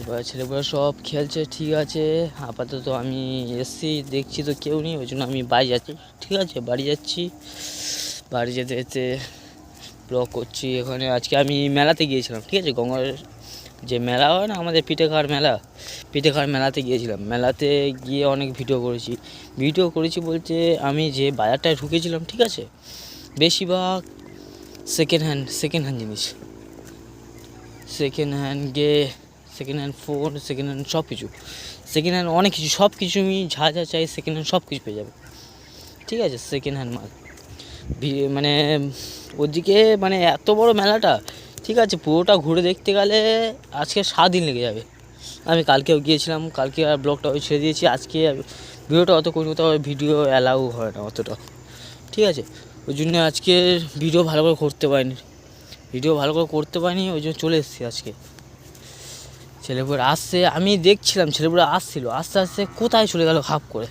এবার ছেলেপুলে সব খেলছে, ঠিক আছে। আপাতত আমি এসছি, দেখছি তো কেউ নেই, ওই জন্য আমি বাড়ি যাচ্ছি। ঠিক আছে, বাড়ি যাচ্ছি। বাড়ি যেতে যেতে ব্লগ করছি। এখানে আজকে আমি মেলাতে গিয়েছিলাম, ঠিক আছে। গঙ্গার যে মেলা হয় না আমাদের, পিঠেখাওয়ার মেলাতে গিয়েছিলাম। মেলাতে গিয়ে অনেক ভিডিও করেছি বলতে, আমি যে বাজারটায় ঢুকেছিলাম, ঠিক আছে, বেশিরভাগ সেকেন্ড হ্যান্ড জিনিস, second hand phone, second hand সব কিছু, সেকেন্ড হ্যান্ড অনেক কিছু, সব কিছু আমি যা চাই সেকেন্ড হ্যান্ড সব কিছু পেয়ে যাবে, ঠিক আছে। সেকেন্ড হ্যান্ড মাল মানে ওদিকে মানে এত বড় মেলাটা, ঠিক আছে। পুরোটা ঘুরে দেখতে গেলে আজকে 7 দিন লেগে যাবে। আমি কালকেও গিয়েছিলাম, কালকে আর ব্লগটা ওই ছেড়ে দিয়েছি। আজকে ভিডিওটা অত করি, তো ভিডিও অ্যালাউ হয় না অতটা, ঠিক আছে। ওই জন্য আজকে ভিডিও ভালো করে করতে পারিনি, ওই জন্য চলে এসেছি আজকে। ছেলেপুলে আসছে, আমি দেখছিলাম ছেলেপুলে আসছিল, আস্তে আস্তে কোথায় চলে গেল হাফ করে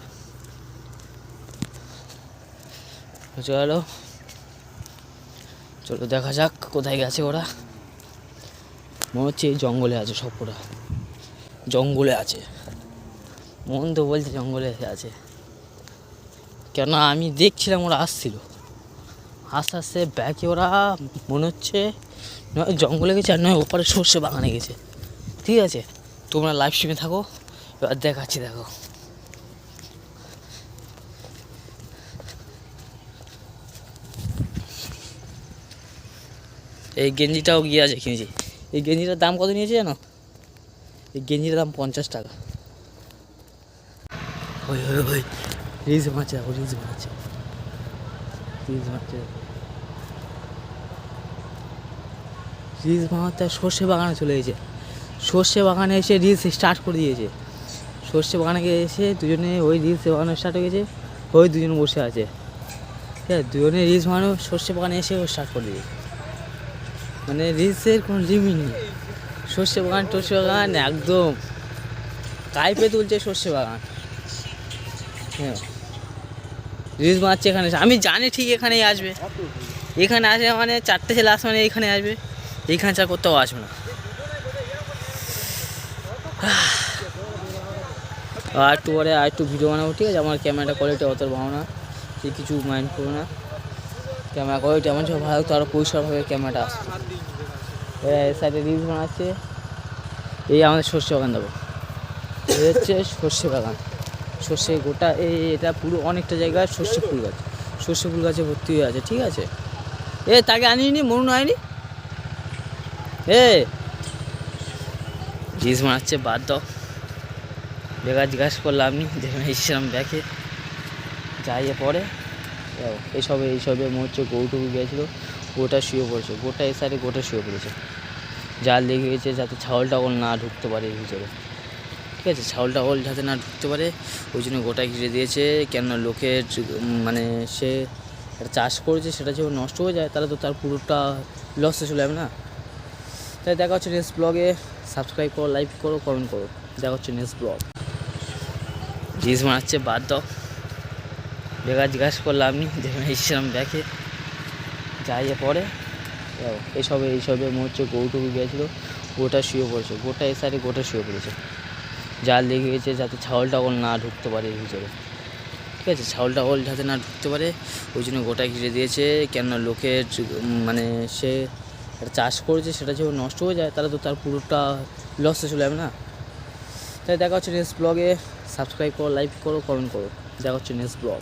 চলে গেল। চলো দেখা যাক কোথায় গেছে ওরা। মনে হচ্ছে এই জঙ্গলে আছে, সব ওরা জঙ্গলে আছে, মন তো বলছে জঙ্গলে আছে। কেন আমি দেখছিলাম ওরা আসছিল, আস্তে আস্তে ব্যাকে ওরা মনে হচ্ছে নয় জঙ্গলে গেছে, আর নয় ওপারে সর্ষে বাগানে গেছে, ঠিক আছে। তোমরা লাইভ স্ট্রিমে থাকো, এবার দেখাচ্ছি, দেখো। এই গেঞ্জিটাও গিয়ে আছে কিনেছি। এই গেঞ্জিটার দাম কত নিয়েছে জানো? এই গেঞ্জিটার দাম 50 টাকা। ওই রিলস বানাচ্ছে, রিলস বানাতে সর্ষে বাগানে চলে গেছে। সর্ষে বাগানে এসে রিলস স্টার্ট করে দিয়েছে। সর্ষে বাগানে এসে দুজনে ওই রিলস বানানো স্টার্ট হয়ে গেছে। ওই দুজন বসে আছে, ঠিক আছে। দুজনে রিলস বানানো সর্ষে বাগানে এসে ও স্টার্ট করে দিয়েছে। মানে রিলসের কোনো লিমিট নেই। সর্ষে বাগান একদম কাইপে তুলছে সর্ষে বাগান। হ্যাঁ, রিলস বানাচ্ছে এখানে। আমি জানি ঠিক এখানেই আসবে, এখানে আসবে মানে 4টে ছেলে আসবে, মানে এখানে আসবে, এইখানে চা করতেও আসবে না। আর একটু পরে আর একটু ভিডিও বানাবো, ঠিক আছে। আমার ক্যামেরাটা কোয়ালিটি অত ভালো না, সে কিছু মাইন্ড করো না। ক্যামেরা কোয়ালিটি আমার সব ভালো, তো আরও পরিষ্কারভাবে ক্যামেরাটা আসছে। এর সাইডে রিলস বানাচ্ছে। এই আমাদের সর্ষে বাগান দেবো, এই হচ্ছে সর্ষে বাগান। সর্ষে গোটা এটা পুরো অনেকটা জায়গায় সর্ষে ফুল গাছে ভর্তি হয়ে আছে, ঠিক আছে। তাকে আনিনি, মরুন হয়নি। রিলস বানাচ্ছে, বাদ দাও, বেকার জিজ্ঞাসা করলাম আমি, দেখে এসেছিলাম ব্যাকে যাইয়ে পরে। এইসবে মনে হচ্ছে গরুটুকু গিয়েছিলো, গোটা শুয়ে পড়েছে, গোটা এই সাইডে গোটা শুয়ে পড়েছে। জাল লেগে গেছে যাতে ছাগল টাগল না ঢুকতে পারে এর ভিতরে, ঠিক আছে। ছাগল টাগল যাতে না ঢুকতে পারে ওই জন্য গোটা ঘিরে দিয়েছে। কেন লোকের মানে সে একটা চাষ করেছে, সেটা যখন নষ্ট হয়ে যায় তাহলে তো তার পুরোটা লসে চলে যাবে না। তাই দেখা হচ্ছে নেক্সট ব্লগে। সাবস্ক্রাইব করো, লাইক করো, কমেন্ট করো। দেখা হচ্ছে নেক্সট ব্লগ। রিলস বানাচ্ছে, বাদ দাও, বেকার জিজ্ঞাসা করলাম আমি, দেখে এসেছিলাম ব্যাকে যাইয়ে পরে। এইসবে মনে হচ্ছে গরুটুকু গিয়েছিলো, গোটা শুয়ে পড়েছে, গোটা এই সাইডে গোটা শুয়ে পড়েছে। জাল লেগে গেছে যাতে ছাগল টাগল না ঢুকতে পারে এর ভিতরে, ঠিক আছে। ছাগল টাগল যাতে না ঢুকতে পারে ওই জন্য গোটা ঘিরে দিয়েছে। কেন লোকের মানে সে একটা চাষ করেছে, সেটা যখন নষ্ট হয়ে যায় তাহলে তো তার পুরোটা লসে চলে যাবে না। তাই দেখা হচ্ছে নেক্সট ব্লগে। সাবস্ক্রাইব করো, লাইক করো, কমেন্ট করো। দেখা হচ্ছে নেক্সট ব্লগ।